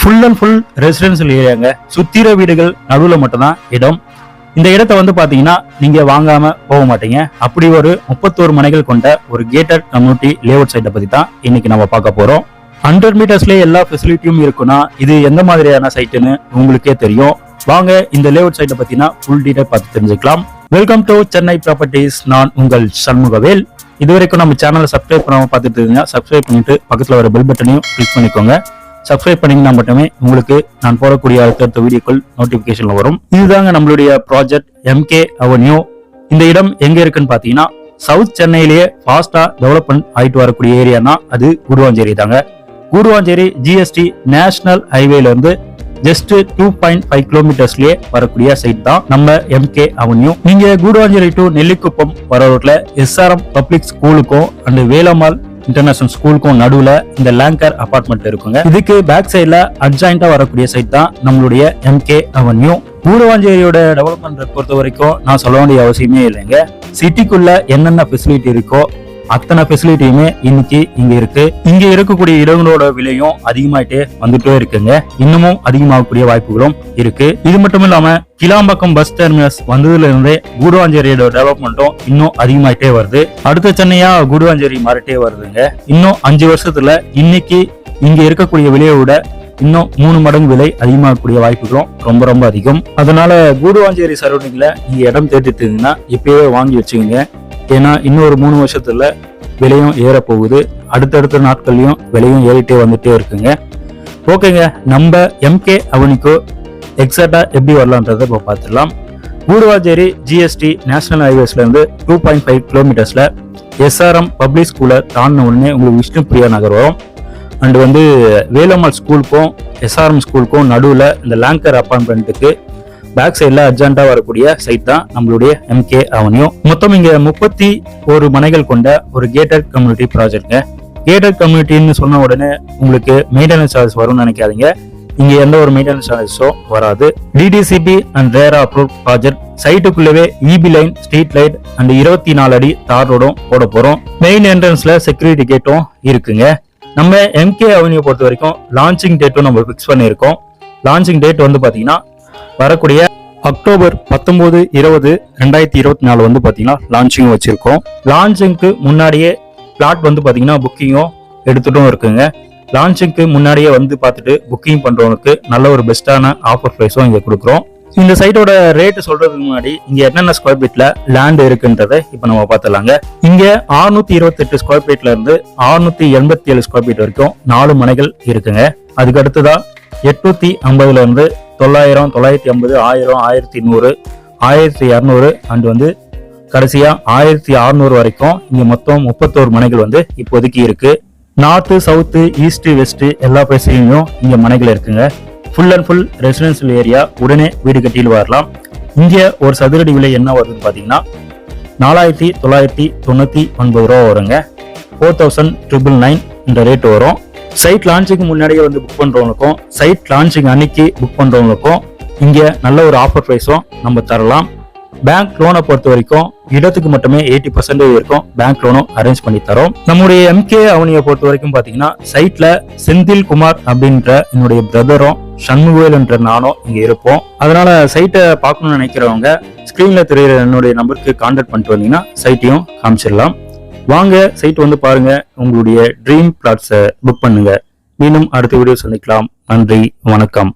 Full and full residential ஏரியாங்க. சுத்திர வீடுகள் நடுவில் மட்டும்தான் இடம். இந்த இடத்த வந்து பாத்தீங்கன்னா நீங்க வாங்காம போக மாட்டீங்க. அப்படி ஒரு 31 மனைகள் கொண்ட ஒரு கேட்டட் கம்யூனிட்டி லேஅவுட் சைட்டை பத்தி தான் இன்னைக்கு நம்ம பார்க்க போறோம். 100 மீட்டர்ஸ்ல எல்லா ஃபெசிலிட்டியும் இருக்குன்னா இது எந்த மாதிரியான சைட்டுன்னு உங்களுக்கே தெரியும். வாங்க இந்த லேஅவுட் சைட்டை பத்தினா ஃபுல் டீடைல் பார்த்து தெரிஞ்சுக்கலாம். Welcome to Chennai properties. நான் உங்கள் சண்முகவேல். இதுவரைக்கும் நம்ம சேனலை சப்ஸ்கிரைப் பண்ணாம பார்த்துட்டு இருந்தீங்கன்னா சப்ஸ்கிரைப் பண்ணிட்டு பக்கத்துல வர பெல் பட்டனையும் கிளிக் பண்ணிக்கோங்க. சப்ஸ்கிரைப் பண்ணீங்கன்னா மட்டுமே உங்களுக்கு நான் போடக்கூடிய அடுத்த வீடியோக்கள் நோட்டிபிகேஷன்ல வரும். இதுதாங்க நம்மளுடைய ப்ராஜெக்ட் MK அவென்யூ. இந்த இடம் எங்க இருக்குன்னு பாத்தீங்கன்னா சவுத் சென்னையிலேயே ஃபாஸ்டா டெவலப்மெண்ட் ஆயிட்டு வரக்கூடிய ஏரியானா அது கூடுவாஞ்சேரி தாங்க. கூடுவாஞ்சேரி GST நேஷனல் ஹைவேல இருந்து ஜஸ்ட் 2.5 கிலோமீட்டர்ஸ்லயே வரக்கூடிய சைட் தான் நம்ம MK அவென்யூ. நீங்க கூடுவாஞ்சேரி டு நெல்லிக்குப்பம் வர ரோட்ல SRM பப்ளிக் ஸ்கூலுக்கும் அண்ட் வேலம்மாள் இன்டர்நேஷனல் ஸ்கூலுக்கும் நடுவுல இந்த லேங்கர் அபார்ட்மெண்ட் இருக்குங்க. இதுக்கு பேக் சைட்ல அட்ஜாயிண்டா வரக்கூடிய சைட் தான் நம்மளுடைய MK அவென்யூ. கூடுவாஞ்சேரியோட டெவலப்மெண்ட் பொறுத்த வரைக்கும் நான் சொல்ல வேண்டிய அவசியமே இல்லைங்க. சிட்டிக்குள்ள என்னென்ன ஃபெசிலிட்டி இருக்கோ அத்தனை ஃபெசிலிட்டியுமே இன்னைக்கு இங்க இருக்கு. இங்க இருக்கக்கூடிய இடங்களோட விலையும் அதிகமாயிட்டே வந்துட்டே இருக்குங்க. இன்னமும் அதிகமாகக்கூடிய வாய்ப்புகளும் இருக்கு. இது மட்டும் இல்லாம கிளாம்பாக்கம் பஸ் டெர்மினஸ் வந்ததுல இருந்தே கூடுவாஞ்சேரியோட டெவலப்மெண்ட்டும் இன்னும் அதிகமாயிட்டே வருது. அடுத்த சென்னையா கூடுவாஞ்சேரி மாறிட்டே வருதுங்க. இன்னும் 5 வருஷத்துல இன்னைக்கு இங்க இருக்கக்கூடிய விலையை விட இன்னும் 3 மடங்கு விலை அதிகமாகக்கூடிய வாய்ப்புகளும் ரொம்ப ரொம்ப அதிகம். அதனால கூடுவாஞ்சேரி சரௌண்டிங்ல நீங்க இடம் தேடிட்டு இருந்தீங்கன்னா இப்பயே வாங்கி வச்சுக்கோங்க. ஏன்னா இன்னொரு 3 வருஷத்துல விலையும் ஏற போகுது. அடுத்தடுத்த நாட்கள்லயும் விலையும் ஏறிட்டே வந்துட்டே இருக்குங்க. ஓகேங்க, நம்ம MK அவென்யூக்கு எக்ஸாக்டா எப்படி வரலான்றதை இப்போ பார்த்துடலாம். கூடுவாஞ்சேரி GST நேஷனல் ஹைவேஸ்ல இருந்து 2.5 கிலோமீட்டர்ஸ்ல SRM பப்ளிக் ஸ்கூலை தாண்டின உடனே உங்களுக்கு விஷ்ணுபிரியா நகர் வரும். அண்ட் வேலம்மாள் ஸ்கூலுக்கும் SRM ஸ்கூலுக்கும் நடுவில் இந்த லேங்கர் அபார்ட்மெண்ட்டுக்கு பேக் சைட்ல அட்ஜாண்டா வரக்கூடிய சைட் தான் நம்மளுடைய MK அவென்யூ. மொத்தம் இங்க 31 மனைகள் கொண்ட ஒரு கேட்டட் கம்யூனிட்டி ப்ராஜெக்ட்ங்க. கேட்டட் கம்யூனிட்டின்னு சொன்ன உடனே உங்களுக்கு மெயின்டெனன்ஸ் சார்ஜஸ் வரும்னு நினைக்காதீங்க. இங்க எந்த ஒரு மெயின்டெனன்ஸ் சார்ஜஸும் வராது. DDCP and RERA approve project. சைட்டுக்குள்ளவே EB line, street light and 24 அடி தார் ரோடும் போட போறோம். மெயின் என்ட்ரன்ஸ்ல செக்யூரிட்டி கேட்டும் இருக்குங்க. நம்ம MK அவென்யூ பொறுத்த வரைக்கும் லான்ச்சிங் டேட்டும் நம்ம பிக்ஸ் பண்ணியிருக்கோம். லான்ச்சிங் டேட் வந்து பாத்தீங்கன்னா வரக்கூடிய அக்டோபர் 19, 20, 2024 பாத்தீங்கன்னா லான்ச்சிங் வச்சிருக்கோம். லான்ச்சிங்க்கு முன்னாடியே பிளாட் பாத்தீங்கன்னா புக்கிங்கும் எடுத்துட்டும் இருக்குங்க. லான்ச்சிங்க்கு முன்னாடியே பார்த்துட்டு புக்கிங் பண்றவங்களுக்கு நல்ல ஒரு பெஸ்டான ஆஃபர் பிரைஸும் இங்க கொடுக்குறோம். இந்த சைட்டோட ரேட் சொல்றதுக்கு முன்னாடி இங்க என்னென்ன ஸ்கொயர் ஃபீட்ல லேண்ட் இருக்குன்றதை இப்ப நம்ம பார்த்துலாங்க. இங்க 628 ஸ்கொயர் ஃபீட்ல இருந்து 687 ஸ்கொயர் ஃபீட் வரைக்கும் 4 மனைகள் இருக்குங்க. அதுக்கு அடுத்ததான் 850ல இருந்து 900, 950, 1000, 1100, 1200 அண்ட் கடைசியா 1600 வரைக்கும் இங்க மொத்தம் 31 மனைகள் இப்போதைக்கு இருக்கு. நார்த்து, சவுத்து, ஈஸ்ட், வெஸ்ட் எல்லா பிளேஸ்லயும் இங்க மனைகள் இருக்குங்க. Full and full residential area. உடனே வீடு கட்டிட்டு வரலாம். இங்க ஒரு சதுரடி விலை என்ன வருதுன்னு பாத்தீங்கன்னா 4999 ரூபா வருங்க. 4999 இந்த ரேட் வரும். சைட் லான்ச்சிங் முன்னாடியே புக் பண்றவங்களுக்கும் சைட் லான்ச்சிங் அன்னைக்கு புக் பண்றவங்களுக்கும் இங்க நல்ல ஒரு ஆஃபர் பிரைஸும் நம்ம தரலாம். பேங்க் லோனை பொறுத்த வரைக்கும் இடத்துக்கு மட்டுமே 80% இருக்கும் பேங்க் லோனும் அரேஞ்ச் பண்ணி தரோம். நம்முடைய MK அவென்யூ பொறுத்த வரைக்கும் பாத்தீங்கன்னா சைட்ல செந்தில் குமார் அப்படின்ற என்னுடைய பிரதரும் சண்முகவேல் என்ற நானும் இங்க இருப்போம். அதனால சைட்டை பார்க்கணும்னு நினைக்கிறவங்க ஸ்கிரீன்ல தெரியுற என்னுடைய நம்பருக்கு கான்டாக்ட் பண்ணிட்டு வந்தீங்கன்னா சைட்டையும் காமிச்சிடலாம். வாங்க சைட் பாருங்க. உங்களுடைய ட்ரீம் பிளாட்ஸை புக் பண்ணுங்க. மீண்டும் அடுத்த வீடியோ சந்திக்கலாம். நன்றி, வணக்கம்.